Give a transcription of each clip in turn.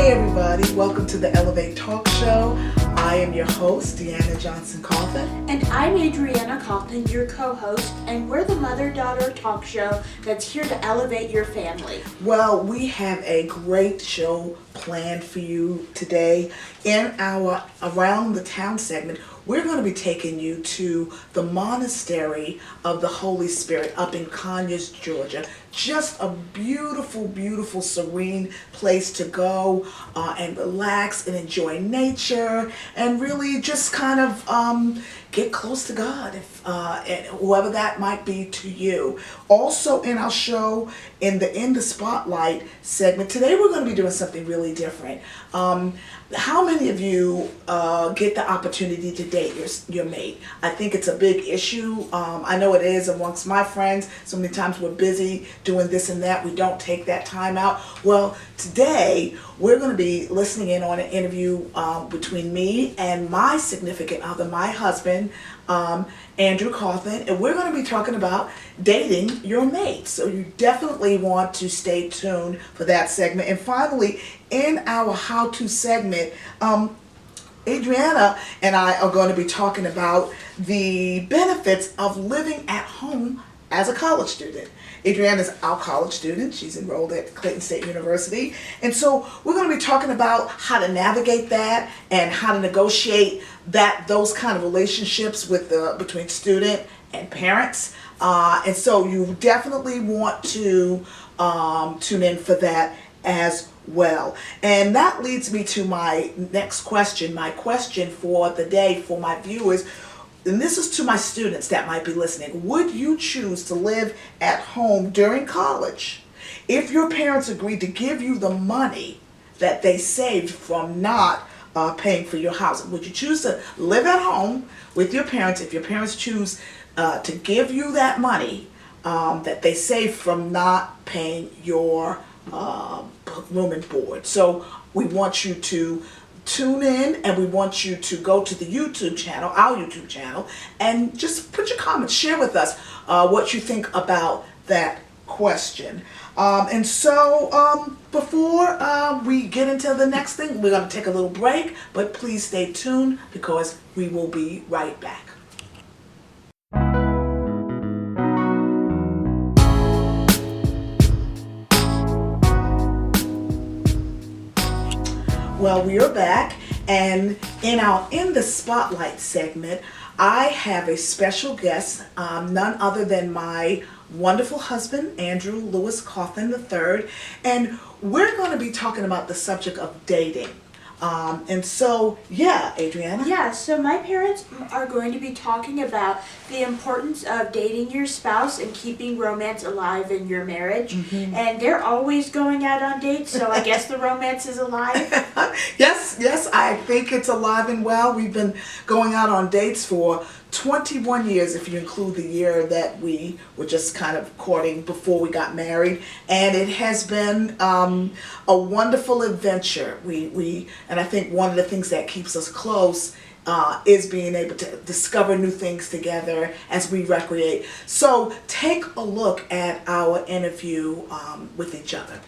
everybody. Welcome to the Elevate Talk Show. I am your host, Deanna Johnson-Coffin. And I'm Adriana Coffin, your co-host, and we're the mother-daughter talk show that's here to elevate your family. Well, we have a great show planned for you today. In our Around the Town segment, we're going to be taking you to the Monastery of the Holy Spirit up in Conyers, Georgia. Just a beautiful, beautiful, serene place to go and relax and enjoy nature and really just kind of get close to God, and whoever that might be to you. Also in our show, in the Spotlight segment, today we're going to be doing something really different. How many of you get the opportunity to date your mate? I think it's a big issue. I know it is amongst my friends. So many times we're busy doing this and that. We don't take that time out. Well, today we're going to be listening in on an interview between me and my significant other, my husband, Andrew Coffin, and we're going to be talking about dating your mate. So you definitely want to stay tuned for that segment. And finally, in our how-to segment, Adriana and I are going to be talking about the benefits of living at home as a college student. Adriana is our college student. She's enrolled at Clayton State University. And so we're going to be talking about how to navigate that and how to negotiate those kind of relationships with between student and parents. And so you definitely want to tune in for that as well. And that leads me to my next question. My question for the day for my viewers, and this is to my students that might be listening. Would you choose to live at home during college if your parents agreed to give you the money that they saved from not paying for your housing? Would you choose to live at home with your parents if your parents choose to give you that money that they saved from not paying your room and board? So we want you to tune in, and we want you to go to the YouTube channel, our YouTube channel, and just put your comments, share with us what you think about that question. And so before we get into the next thing, we're going to take a little break, but please stay tuned because we will be right back. Well, we are back, and in the Spotlight segment, I have a special guest, none other than my wonderful husband, Andrew Lewis Coffin III, and we're going to be talking about the subject of dating. And so, yeah, Adriana? Yeah, so my parents are going to be talking about the importance of dating your spouse and keeping romance alive in your marriage. Mm-hmm. And they're always going out on dates, so I guess the romance is alive. Yes, I think it's alive and well. We've been going out on dates for 21 years, if you include the year that we were just kind of courting before we got married, and it has been a wonderful adventure. And I think one of the things that keeps us close is being able to discover new things together as we recreate. So take a look at our interview with each other.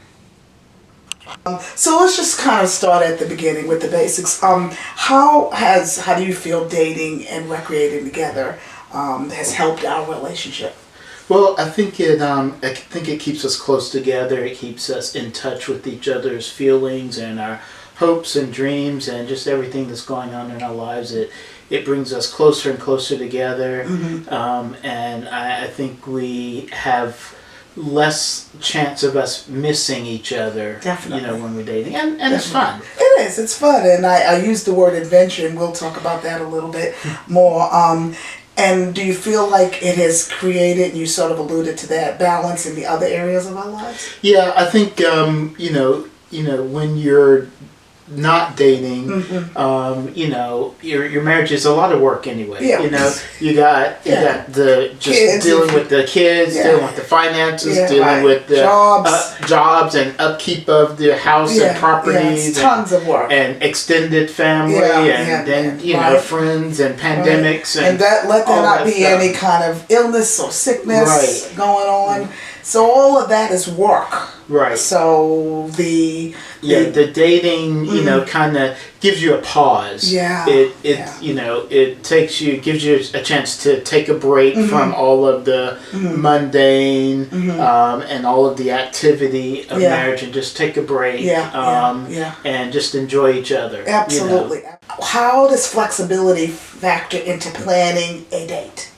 So let's just kind of start at the beginning with the basics. How do you feel dating and recreating together has helped our relationship? Well, I think it keeps us close together. It keeps us in touch with each other's feelings and our hopes and dreams and just everything that's going on in our lives. It brings us closer and closer together. Mm-hmm. And I think we have less chance of us missing each other. Definitely. When we're dating, and it's fun. It's fun, and I use the word adventure, and we'll talk about that a little bit more. And do you feel like it has created, and you sort of alluded to that, balance in the other areas of our lives? Yeah, I think when you're not dating, mm-hmm. Your marriage is a lot of work anyway. Yeah. You got the just kids, dealing with the kids, dealing with the finances, dealing with the jobs and upkeep of the house and properties, tons of work, and extended family, then friends and pandemics, and that let there not be any kind of illness or sickness going on. So all of that is work. Right. So the dating, kind of gives you a pause. Yeah. It gives you a chance to take a break from all of the mundane and all of the activity of marriage, and just take a break. And just enjoy each other. Absolutely. How does flexibility factor into planning a date?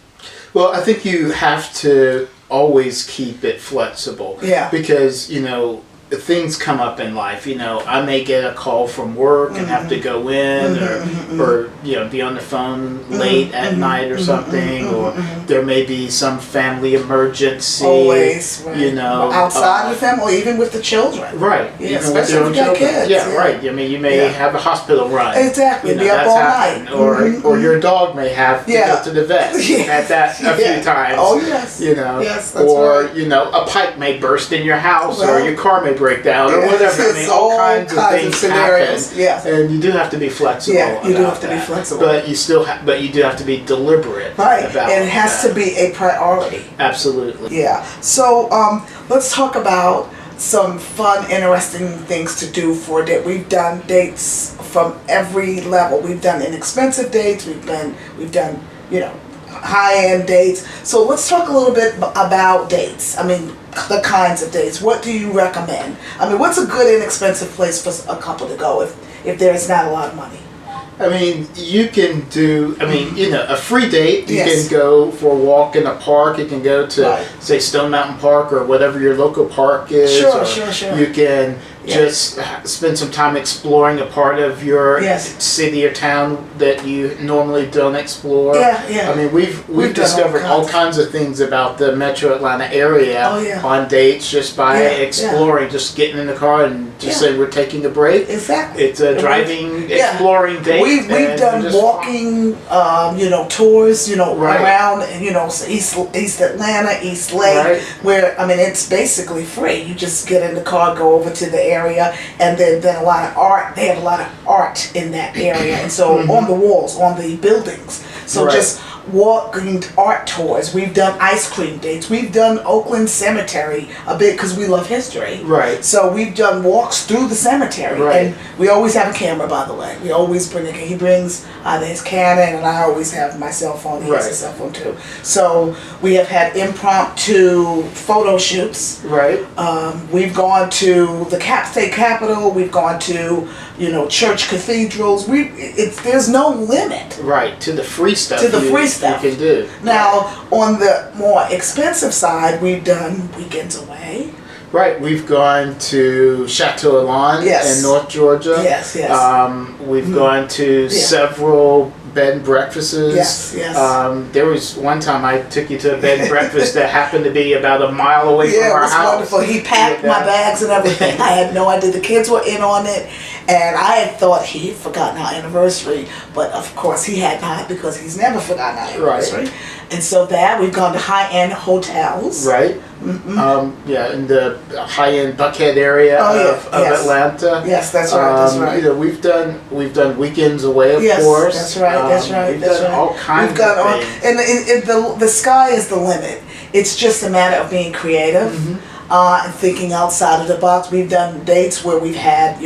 Well, I think you have to always keep it flexible. Yeah. Because, things come up in life. I may get a call from work and have to go in or be on the phone late at night or something, or there may be some family emergency. Always, right. Outside of them, or even with the children. Right. Yeah, especially if you've got kids. Yeah, right. I mean, you may have a hospital run. Exactly. Be up all night. Or your dog may have to go to the vet. Had that a few times. Oh, yes. Yes, that's right. A pipe may burst in your house, or your car may break down, or whatever. I mean, all kinds of things scenarios happen. Yes. And you do have to be flexible. Yeah, you do have to be flexible. But you do have to be deliberate. Right. About and it has to be a priority. Absolutely. Yeah. So let's talk about some fun, interesting things to do for a date. We've done dates from every level. We've done inexpensive dates. We've done high-end dates. So let's talk a little bit about dates. I mean, the kinds of dates. What do you recommend? I mean, what's a good inexpensive place for a couple to go if there's not a lot of money? I mean, you can do, a free date. You Yes. can go for a walk in a park. You can go to, say, Stone Mountain Park or whatever your local park is. Sure. You can just spend some time exploring a part of your city or town that you normally don't explore. I mean, we've discovered all kinds of things about the Metro Atlanta area on dates just by exploring, just getting in the car and just saying we're taking a break. Exactly. It's a driving, exploring date. We've done walking, tours, around, East Atlanta, East Lake, where, I mean, it's basically free. You just get in the car, go over to the area, and then a lot of art. They have a lot of art in that area, and so on the walls, on the buildings. So just walking art tours. We've done ice cream dates. We've done Oakland Cemetery a bit because we love history. Right. So we've done walks through the cemetery, and we always have a camera. By the way, we always bring a. He brings his Canon, and I always have my cell phone. He has a cell phone too. So we have had impromptu photo shoots. Right. We've gone to the State Capitol. We've gone to church cathedrals. There's no limit. Right, to the free stuff. You can do. Now, on the more expensive side, we've done weekends away. Right, we've gone to Chateau Alon in North Georgia. Yes. We've gone to several bed and breakfasts. Yes. There was one time I took you to a bed and breakfast that happened to be about a mile away from our house. Yeah, it was wonderful. He packed my bags and everything. I had no idea. The kids were in on it, and I had thought he had forgotten our anniversary, but of course he had not, because he's never forgotten our anniversary. Right. And so we've gone to high-end hotels. Right. In the high-end Buckhead area of Atlanta. Yes, that's right. We've done weekends away, of course. That's right. We've done all kinds of things. And the sky is the limit. It's just a matter of being creative and thinking outside of the box. We've done dates where we've had,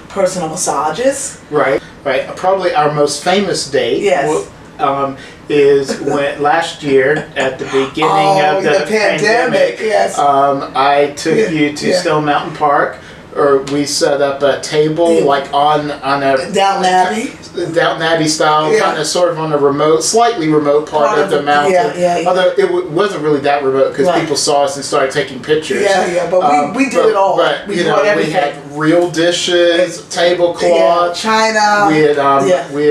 personal massages. Right. Probably our most famous date. Yes. Is when last year at the beginning of the pandemic, I took you to Stone Mountain Park, or we set up a table like on a Downton Abbey style, kind of sort of on a slightly remote part of the mountain. Although it wasn't really that remote, because people saw us and started taking pictures. But we did it all. But we had real dishes, tablecloths, china. We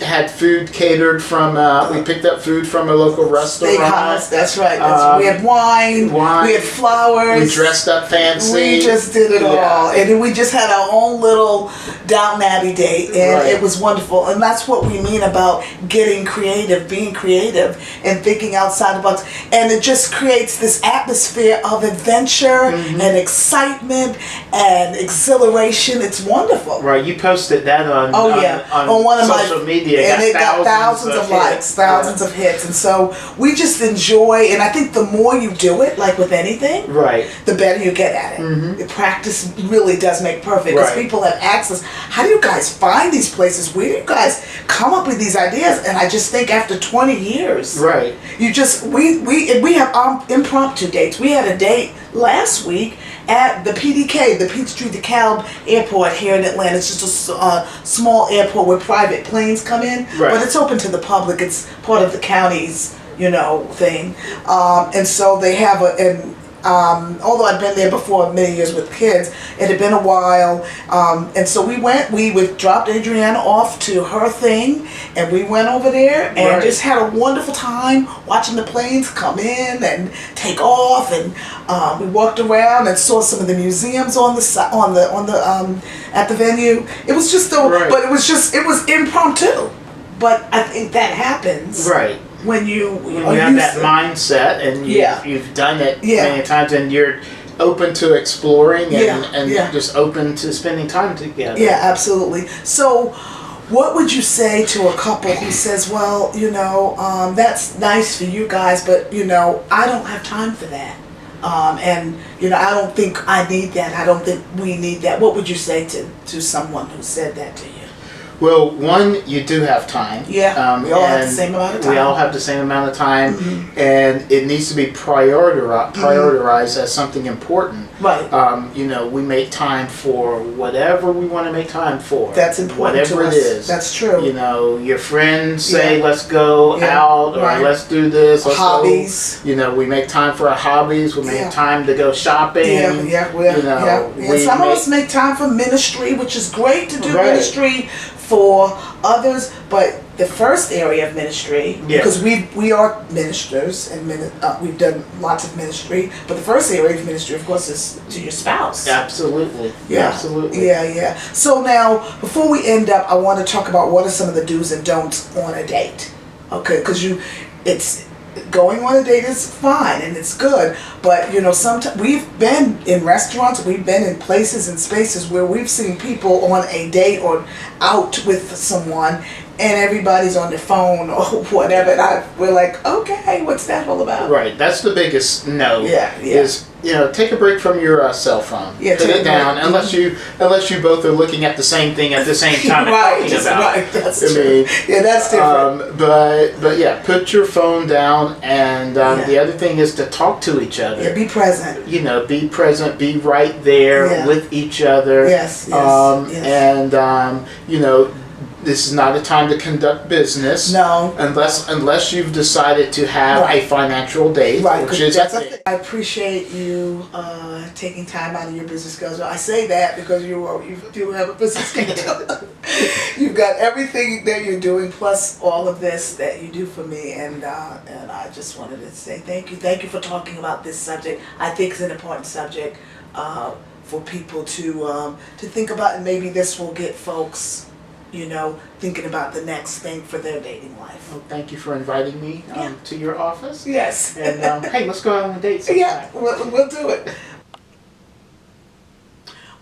had food catered from. We picked up food from a local restaurant. Steakhouse. That's right. We had wine. We had flowers. We dressed up fancy. We just did it all. Oh, and then we just had our own little Downton Abbey date, and Right. it was wonderful. And that's what we mean about getting creative, being creative, and thinking outside the box. And it just creates this atmosphere of adventure and excitement and exhilaration. It's wonderful. Right, you posted that on on one of social my media, and it got thousands of likes, hits. thousands of hits, and so we just enjoy. And I think the more you do it, like with anything, Right. the better you get at it. The practice really does make perfect, because Right. people have asked us, how do you guys find these places? Where do you guys come up with these ideas? And I just think after 20 years, Right. you just we have impromptu dates. We had a date last week at the PDK, the Peachtree DeKalb Airport here in Atlanta. It's just a small airport where private planes come in, Right. but it's open to the public. It's part of the county's, thing. And so they have although I'd been there before many years with kids, it had been a while. And so we dropped Adriana off to her thing, and we went over there and Right. just had a wonderful time watching the planes come in and take off. And we walked around and saw some of the museums at the venue. It was just Right. but it was impromptu. But I think that happens Right. when you have that mindset, and you've done it many times, and you're open to exploring and just open to spending time together. Yeah, absolutely. So what would you say to a couple who says, well, that's nice for you guys, but I don't have time for that, and I don't think I need that, I don't think we need that. What would you say to someone who said that to you? Well, one, you do have time. Yeah, we all have the same amount of time. We all have the same amount of time, and it needs to be prioritized as something important. Right. We make time for whatever we want to make time for. That's important whatever to us. it is. That's true. Your friends say, let's go out, or let's do this. Let's hobbies. Go. We make time for our hobbies. We make time to go shopping. Yeah. Some of us make time for ministry, which is great to do ministry for others, but the first area of ministry, because we are ministers and we've done lots of ministry, but the first area of ministry, of course, is to your spouse. Absolutely. Yeah. Absolutely. Yeah. So now, before we end up, I want to talk about what are some of the do's and don'ts on a date. Okay, because going on a date is fine and it's good, but sometimes we've been in restaurants, we've been in places and spaces where we've seen people on a date or out with someone, and everybody's on their phone or whatever, and we're like, okay, what's that all about? Right, that's the biggest no. Yeah. Is take a break from your cell phone. Yeah, put it down, unless you both are looking at the same thing at the same time and talking about it. That's true. That's different. But yeah, put your phone down, and the other thing is to talk to each other. Yeah, be present. Be present, be right there with each other. Yes. And this is not a time to conduct business. No. Unless you've decided to have a financial date, which is I appreciate you taking time out of your business schedule. I say that because you do have a business schedule. You've got everything that you're doing, plus all of this that you do for me, and I just wanted to say thank you. Thank you for talking about this subject. I think it's an important subject for people to think about, and maybe this will get folks thinking about the next thing for their dating life. Well, thank you for inviting me to your office. Yes. And hey, let's go out on a date sometime. Yeah, we'll do it.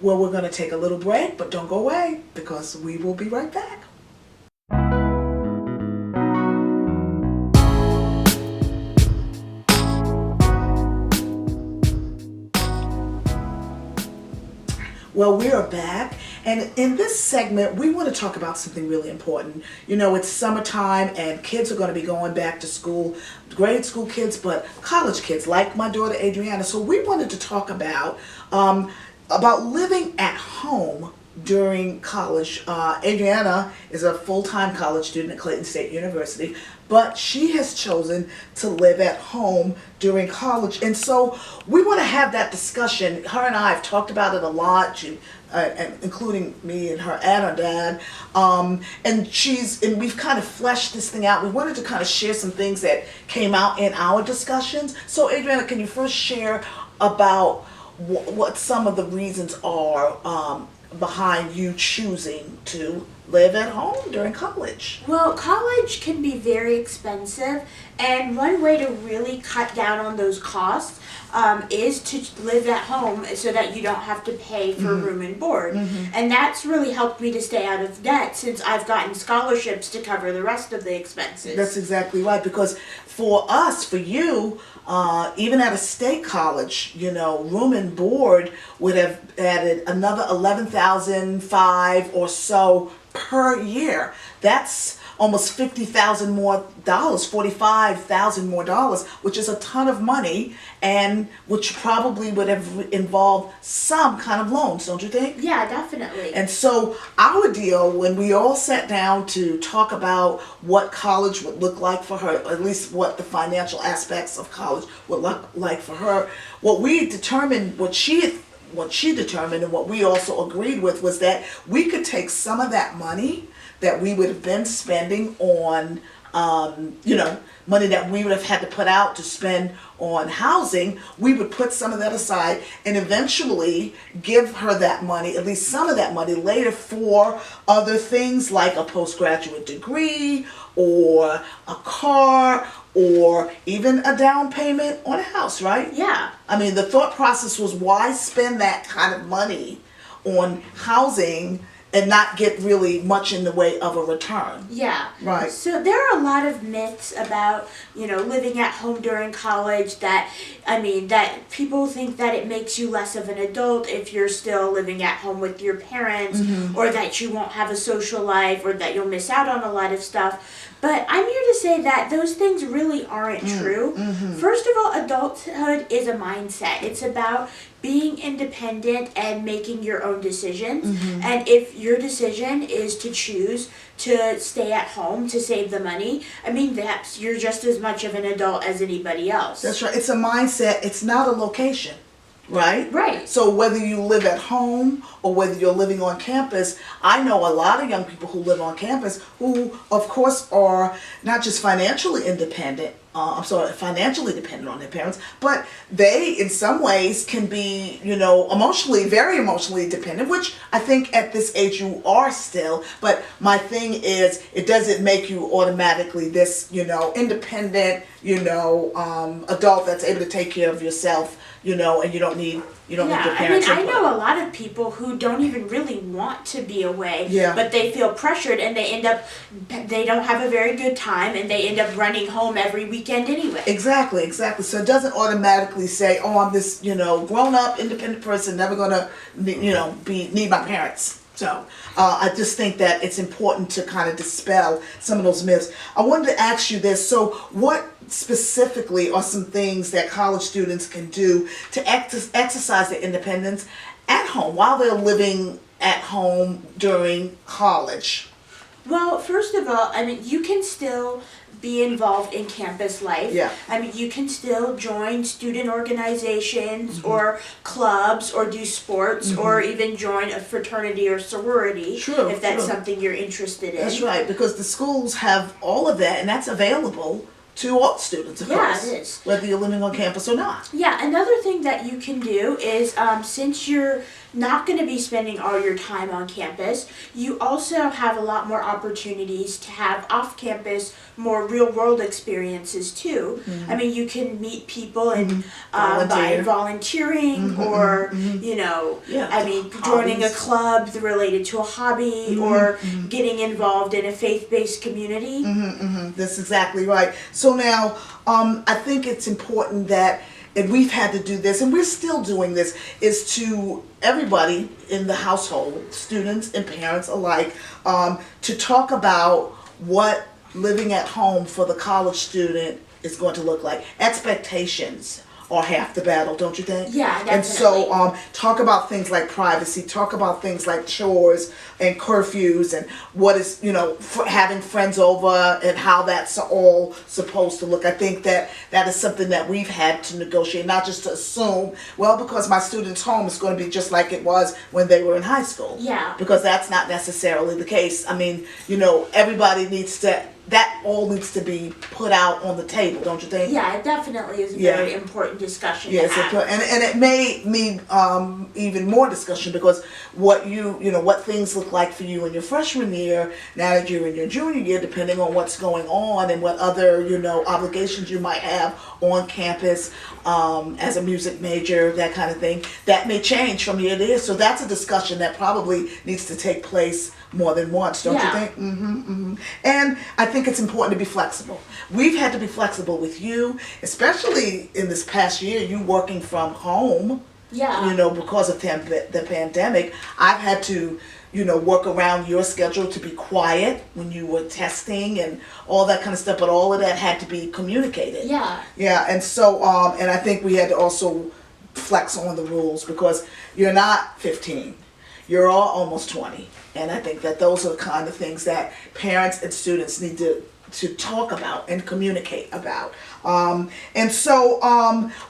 Well, we're going to take a little break, but don't go away, because we will be right back. Well, we are back, and in this segment, we want to talk about something really important. It's summertime, and kids are going to be going back to school, grade school kids, but college kids, like my daughter Adriana. So we wanted to talk about living at home during college. Adriana is a full-time college student at Clayton State University, but she has chosen to live at home during college. And so we want to have that discussion. Her and I have talked about it a lot, including me and her dad. And we've kind of fleshed this thing out. We wanted to kind of share some things that came out in our discussions. So Adriana, can you first share about what some of the reasons are behind you choosing to live at home during college. Well, college can be very expensive, and one way to really cut down on those costs is to live at home so that you don't have to pay for room and board. And that's really helped me to stay out of debt since I've gotten scholarships to cover the rest of the expenses. That's exactly right, because for us, for you, even at a state college, room and board would have added another $11,500 or so per year. That's almost $50,000 more dollars, $45,000 more dollars, which is a ton of money, and which probably would have involved some kind of loans, don't you think? Yeah, definitely. And so our deal, when we all sat down to talk about what college would look like for her, or at least what the financial aspects of college would look like for her, what we determined, what she determined, and what we also agreed with, was that we could take some of that money that we would have been spending on, money that we would have had to put out to spend on housing. We would put some of that aside and eventually give her that money, at least some of that money, later for other things like a postgraduate degree or a car or even a down payment on a house, right? Yeah. I mean, the thought process was, why spend that kind of money on housing and not get really much in the way of a return? Yeah. Right. So there are a lot of myths about, living at home during college that people think that it makes you less of an adult if you're still living at home with your parents, or that you won't have a social life, or that you'll miss out on a lot of stuff. But I'm here to say that those things really aren't true. First of all, adulthood is a mindset. It's about being independent and making your own decisions. And if your decision is to choose to stay at home to save the money, you're just as much of an adult as anybody else. That's right. It's a mindset. It's not a location, right? Right. So whether you live at home or whether you're living on campus, I know a lot of young people who live on campus who, of course, are not just financially independent, financially dependent on their parents, but they, in some ways, can be, very emotionally dependent, which I think at this age you are still. But my thing is, it doesn't make you automatically this, independent, adult that's able to take care of yourself, and you don't need your parents' I input. know a lot of people who don't even really want to be away, Yeah. but they feel pressured and they don't have a very good time, and they end up running home every weekend anyway. Exactly. So it doesn't automatically say, oh, I'm this, grown up, independent person, never gonna, need my parents. So I just think that it's important to kind of dispel some of those myths. I wanted to ask you this. So what specifically are some things that college students can do to exercise their independence at home while they're living at home during college? Well, first of all, you can still be involved in campus life. Yeah. You can still join student organizations or clubs or do sports or even join a fraternity or sorority if that's something you're interested in. That's right, because the schools have all of that, and that's available to all students, of course. Yeah, it is. Whether you're living on campus or not. Yeah, another thing that you can do is since you're not going to be spending all your time on campus, you also have a lot more opportunities to have off-campus, more real-world experiences too. You can meet people and by volunteering or, joining a club related to a hobby or getting involved in a faith-based community. That's exactly right. So now, I think it's important that, and we've had to do this, and we're still doing this, is to everybody in the household, students and parents alike, to talk about what living at home for the college student is going to look like. Expectations are half the battle, don't you think? Yeah, definitely. And so talk about things like privacy, talk about things like chores and curfews and what is, having friends over and how that's all supposed to look. I think that is something that we've had to negotiate, not just to assume, well, because my student's home is going to be just like it was when they were in high school. Yeah. Because that's not necessarily the case. Everybody needs to that all needs to be put out on the table, don't you think? Yeah, it definitely is a Yeah. very important discussion Yes, to have. and it may need even more discussion, because what what things look like for you in your freshman year, now that you're in your junior year, depending on what's going on and what other obligations you might have on campus as a music major, that kind of thing, that may change from year to year. So that's a discussion that probably needs to take place more than once, don't you Yeah. think? And I think it's important to be flexible. We've had to be flexible with you, especially in this past year, you working from home, Yeah. because of the pandemic. I've had to, work around your schedule to be quiet when you were testing and all that kind of stuff, but all of that had to be communicated. Yeah. Yeah, and so, and I think we had to also flex on the rules, because you're not 15. You're all almost 20. And I think that those are the kind of things that parents and students need to talk about and communicate about. And so,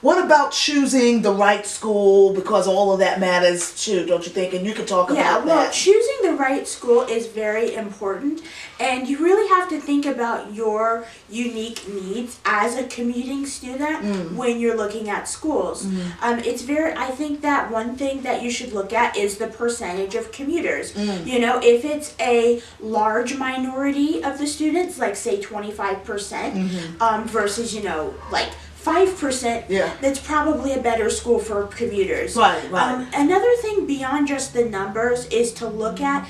what about choosing the right school? Because all of that matters too, don't you think? And you can talk Yeah, about well, that. choosing the right school is very important, and you really have to think about your unique needs as a commuting student when you're looking at schools. I think that one thing that you should look at is the percentage of commuters. If it's a large minority of the students, like say 25%, versus, like 5%, Yeah. that's probably a better school for commuters. Right. Another thing beyond just the numbers is to look at,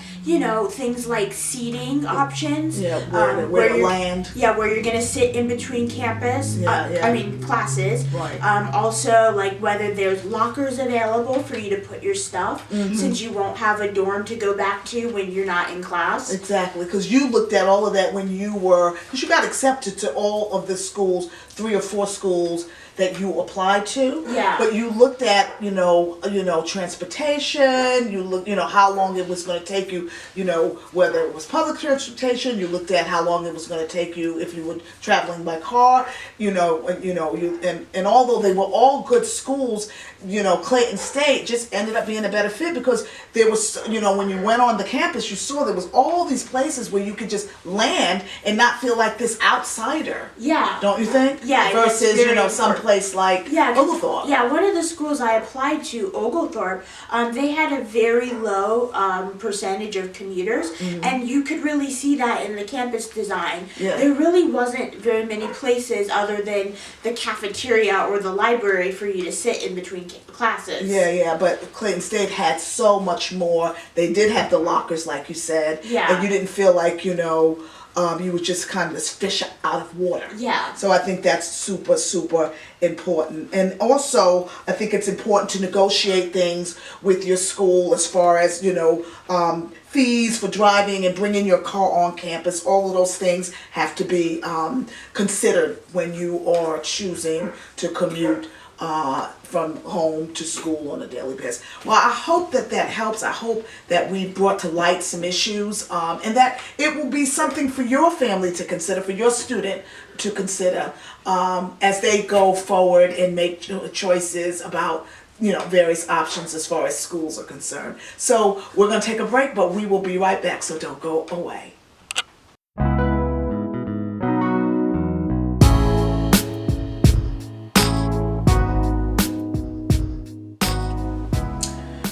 things like seating options. Yeah, where to you're- land. Yeah, where you're gonna sit in between campus. Classes. Right. Also, like whether there's lockers available for you to put your stuff, since you won't have a dorm to go back to when you're not in class. Exactly, because you looked at all of that when because you got accepted to all of the schools, 3 or 4 schools that you applied to. Yeah. But you looked at, transportation, you look, how long it was going to take you, whether it was public transportation, you looked at how long it was going to take you if you were traveling by car, and although they were all good schools, Clayton State just ended up being a better fit, because there was, when you went on the campus, you saw there was all these places where you could just land and not feel like this outsider. Yeah. Don't you think? Yeah, it's Versus, very some place like Oglethorpe. Yeah, one of the schools I applied to, Oglethorpe, they had a very low percentage of commuters, and you could really see that in the campus design. Yeah. There really wasn't very many places other than the cafeteria or the library for you to sit in between classes. Yeah, but Clayton State had so much more. They did have the lockers, like you said. Yeah. And you didn't feel like, you were just kind of this fish out of water. Yeah. So I think that's super, super important. And also, I think it's important to negotiate things with your school as far as, fees for driving and bringing your car on campus. All of those things have to be considered when you are choosing to commute from home to school on a daily basis. Well, I hope that helps. I hope that we brought to light some issues, and that it will be something for your family to consider, for your student to consider, as they go forward and make choices about various options as far as schools are concerned. So we're going to take a break, but we will be right back, so don't go away.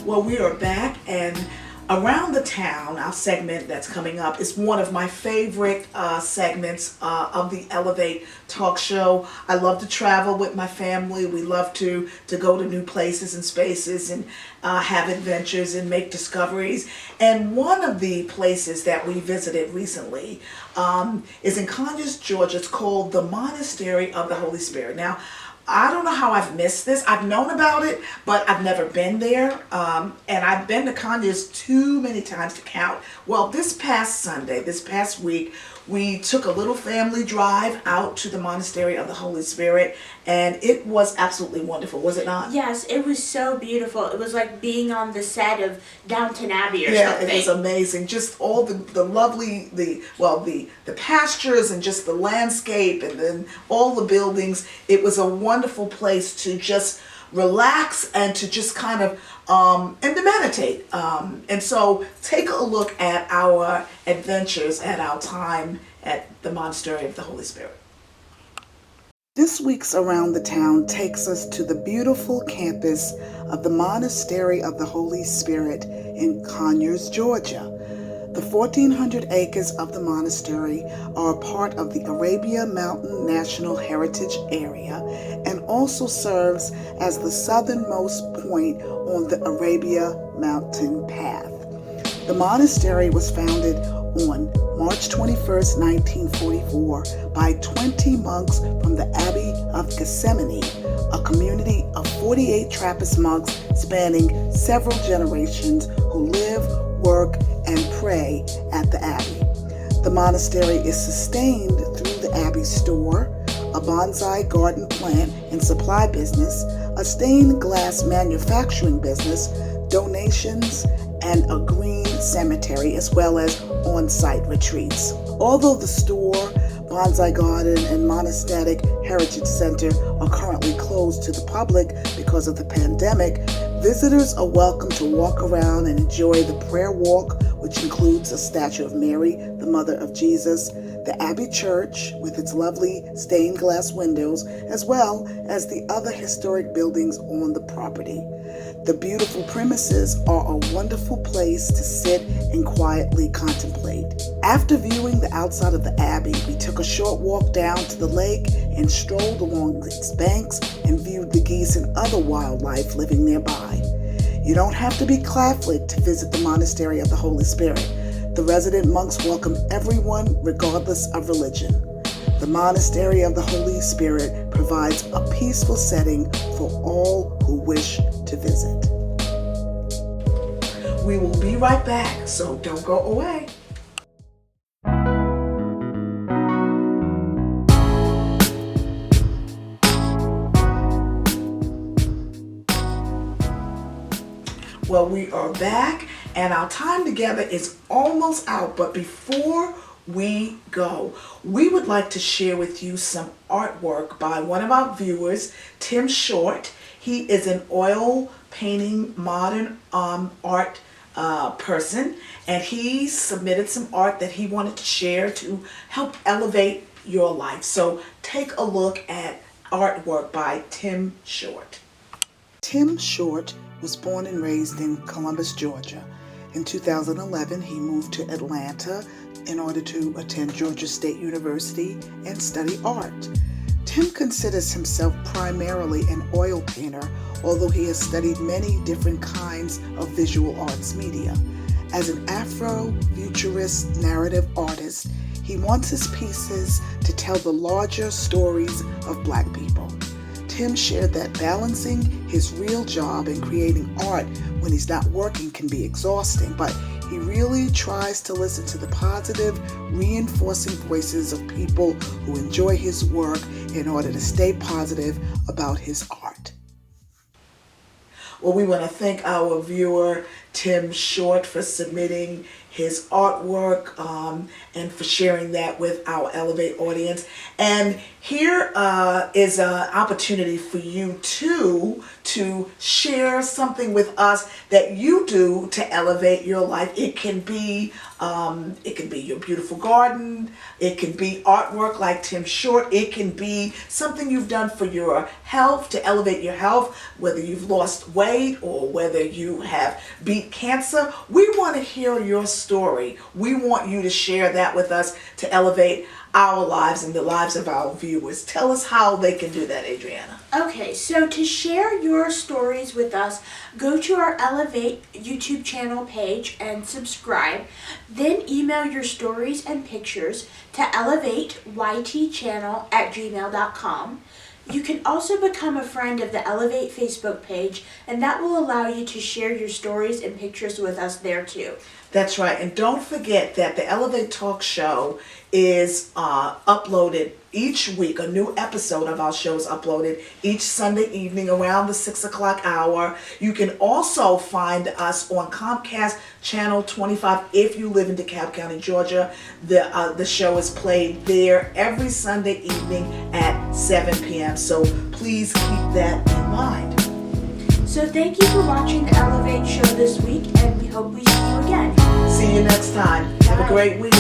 Well, we are back, and Around the Town, our segment that's coming up, is one of my favorite segments of the Elevate talk show. I love to travel with my family. We love to go to new places and spaces and have adventures and make discoveries. And one of the places that we visited recently is in Conyers, Georgia. It's called the Monastery of the Holy Spirit. Now, I don't know how I've missed this. I've known about it, but I've never been there. And I've been to Conyers too many times to count. Well, this past Sunday, this past week, we took a little family drive out to the Monastery of the Holy Spirit, and it was absolutely wonderful, was it not? Yes, it was so beautiful. It was like being on the set of Downton Abbey or Yeah, something. it was amazing. Just all the lovely, the pastures and just the landscape and then all the buildings. It was a wonderful place to just relax and to just kind of and to meditate. And so take a look at our adventures, at our time at the Monastery of the Holy Spirit. This week's Around the Town takes us to the beautiful campus of the Monastery of the Holy Spirit in Conyers, Georgia. The 1,400 acres of the monastery are a part of the Arabia Mountain National Heritage Area and also serves as the southernmost point on the Arabia Mountain Path. The monastery was founded on March 21st, 1944 by 20 monks from the Abbey of Gethsemane, a community of 48 Trappist monks spanning several generations who live, work, and pray at the Abbey. The monastery is sustained through the Abbey store, a bonsai garden plant and supply business, a stained glass manufacturing business, donations, and a green cemetery, as well as on-site retreats. Although the store, bonsai garden, and monastic heritage center are currently closed to the public because of the pandemic, visitors are welcome to walk around and enjoy the prayer walk, which includes a statue of Mary, the mother of Jesus, the Abbey Church with its lovely stained glass windows, as well as the other historic buildings on the property. The beautiful premises are a wonderful place to sit and quietly contemplate. After viewing the outside of the Abbey, we took a short walk down to the lake and strolled along its banks and viewed the geese and other wildlife living nearby. You don't have to be Catholic to visit the Monastery of the Holy Spirit. The resident monks welcome everyone regardless of religion. The Monastery of the Holy Spirit provides a peaceful setting for all who wish to visit. We will be right back, so don't go away. Well, we are back, and our time together is almost out, but before we go, we would like to share with you some artwork by one of our viewers, Tim Short. He is an oil painting modern art person, and he submitted some art that he wanted to share to help elevate your life. So take a look at artwork by Tim Short. Tim Short was born and raised in Columbus, Georgia. In 2011, he moved to Atlanta in order to attend Georgia State University and study art. Tim considers himself primarily an oil painter, although he has studied many different kinds of visual arts media. As an Afrofuturist narrative artist, he wants his pieces to tell the larger stories of Black people. Tim shared that balancing his real job and creating art when he's not working can be exhausting, but he really tries to listen to the positive, reinforcing voices of people who enjoy his work in order to stay positive about his art. Well, we want to thank our viewer, Tim Short, for submitting his artwork and for sharing that with our Elevate audience. And here is an opportunity for you too to share something with us that you do to elevate your life. It can be your beautiful garden. It can be artwork like Tim Short. It can be something you've done for your health, to elevate your health, whether you've lost weight or whether you have beat cancer. We want to hear your story. We want you to share that with us to elevate our lives and the lives of our viewers. Tell us how they can do that, Adriana. Okay, so to share your stories with us, go to our Elevate YouTube channel page and subscribe. Then email your stories and pictures to elevateytchannel@gmail.com. You can also become a friend of the Elevate Facebook page, and that will allow you to share your stories and pictures with us there too. That's right. And don't forget that the Elevate Talk Show is uploaded each week. A new episode of our show is uploaded each Sunday evening around the 6 o'clock hour. You can also find us on Comcast Channel 25 if you live in DeKalb County, Georgia. The show is played there every Sunday evening at 7 p.m. So please keep that in mind. So thank you for watching the Elevate show this week, and we hope we see you again. See you next time. Have a great week.